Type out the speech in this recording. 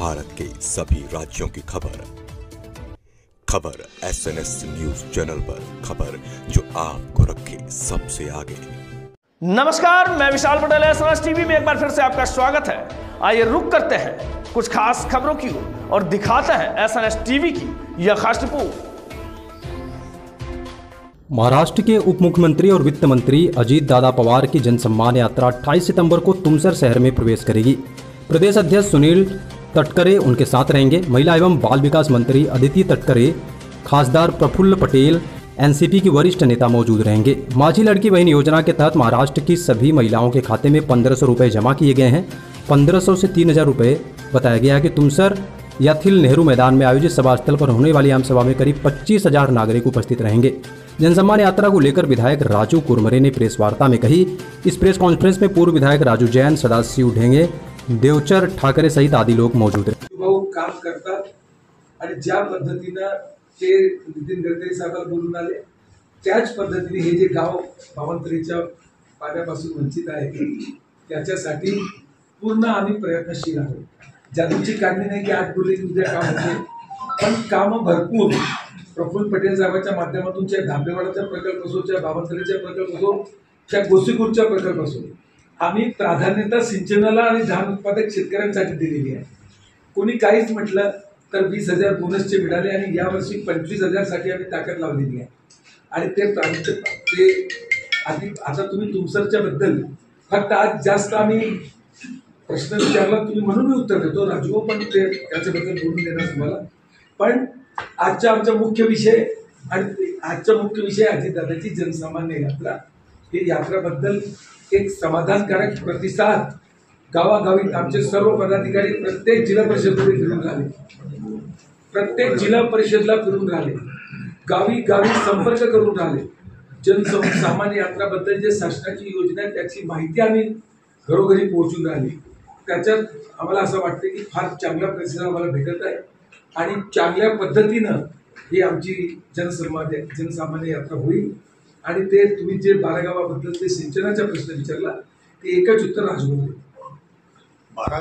भारत के सभी राज्यों की खबर SNS न्यूज चैनल पर, खबर जो आपको रखे सबसे आगे। नमस्कार, मैं विशाल पटेल, SNS टीवी में एक बार फिर से आपका स्वागत है। आइए रुक करते हैं कुछ खास खबरों की ओर और दिखाते हैं SNS टीवी की यह खास रिपोर्ट। महाराष्ट्र के उप मुख्यमंत्री और वित्त मंत्री अजीत दादा पवार की जनसम्मान यात्रा 28 सितंबर को तुमसर शहर में प्रवेश करेगी। प्रदेश अध्यक्ष सुनील तटकरे उनके साथ रहेंगे। महिला एवं बाल विकास मंत्री अदिति तटकरे, खासदार प्रफुल्ल पटेल, एनसीपी की वरिष्ठ नेता मौजूद रहेंगे। माझी लड़की बहन योजना के तहत महाराष्ट्र की सभी महिलाओं के खाते में 1500 रुपये जमा किए गए हैं। 1500 से 3000 रुपये बताया गया है कि तुमसर याथिल नेहरू मैदान में आयोजित सभा स्थल पर होने वाली आम सभा में करीब 25,000 नागरिक उपस्थित रहेंगे। जनसम्मान यात्रा को लेकर विधायक राजू कुरमरे ने प्रेस वार्ता में कही। इस प्रेस कॉन्फ्रेंस में पूर्व विधायक राजू जैन, सदाशिव ढेंगे, देवचर ठाकरे सहित आदि लोग मौजूद रहे। काम करतात आणि ज्या पद्धतीने ते नितीन गडकरी साहेबांना बोलून आले त्याच पद्धतीने हे जे गाव भावांतरीच्या पाण्यापासून वंचित आहे त्याच्यासाठी पूर्ण आम्ही प्रयत्नशील आहोत। जादूची काढणी नाही की आज बोलले की उद्या काम होते, पण काम भरपूर प्रफुल्ल पटेल साहेबांच्या माध्यमातून त्या धापेवाडाचा प्रकल्प असो, त्या भावांतरीचा प्रकल्प असो, त्या गोसीखुर्दचा प्रकल्प असो, आम्ही प्राधान्यता सिंचनाला आणि धान उत्पादक शेतकऱ्यांसाठी दिलेली आहे। कोणी काहीच म्हटलं तर 20,000 बोनसचे मिळाले आणि यावर्षी 25,000 साठी आम्ही ताकद लावलेली आहे। आणि ते आधी आता तुम्ही तुमसरच्या बद्दल फक्त आज जास्त आम्ही प्रश्न विचारला तुम्ही म्हणून मी उत्तर देतो। राजू पण ते त्याच्याबद्दल बोलून देणार तुम्हाला। पण आजचा आमचा मुख्य विषय अजितदादाची जनसामान्य यात्रा। ही यात्राबद्दल एक समाधानकारक प्रतिसाद गावागावी आमचे सर्व पदाधिकारी प्रत्येक जिल्हा परिषदेमध्ये फिरून राहिले, प्रत्येक जिल्हा परिषदला फिरून राहिले, गावी गावी संपर्क करून राहिले। जनसामान्य यात्राबद्दल जे शासनाची योजना आहे त्याची माहिती आम्ही घरोघरी पोहोचून राहिली। त्याच्यात आम्हाला असं वाटतं की फार चांगला प्रतिसाद आम्हाला भेटत आहे आणि चांगल्या पद्धतीनं ही आमची जनसामान्य यात्रा होईल। आणि ते तुम्ही जे 12 गावाबद्दल ते सिंचनाचा प्रश्न विचारला ते एकच उत्तर राजू